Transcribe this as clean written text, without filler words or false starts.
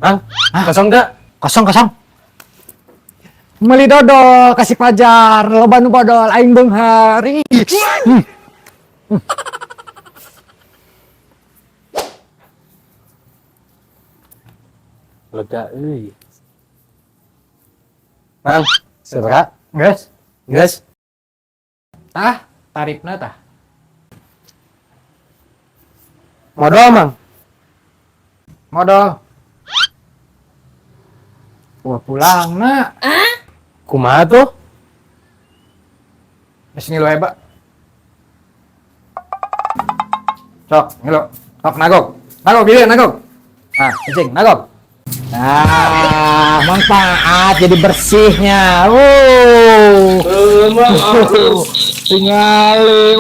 Hah? Kosong enggak? Kosong. Meli dodol kasih pajar, loba nu bodol aing beunghar. Lega euy. Mang, Seberapa? Geus. geus. Tah, tarifna tah. Modal, Mang. Modal. Wah, pulang na. Kumaha tuh? Geus ngilu hebat. Sok, ngilu. Sok nagok. Nagok giliran nagok. Nah, cicing, nagok. Nah, manfaat jadi bersihnya. Mang. Tinggali.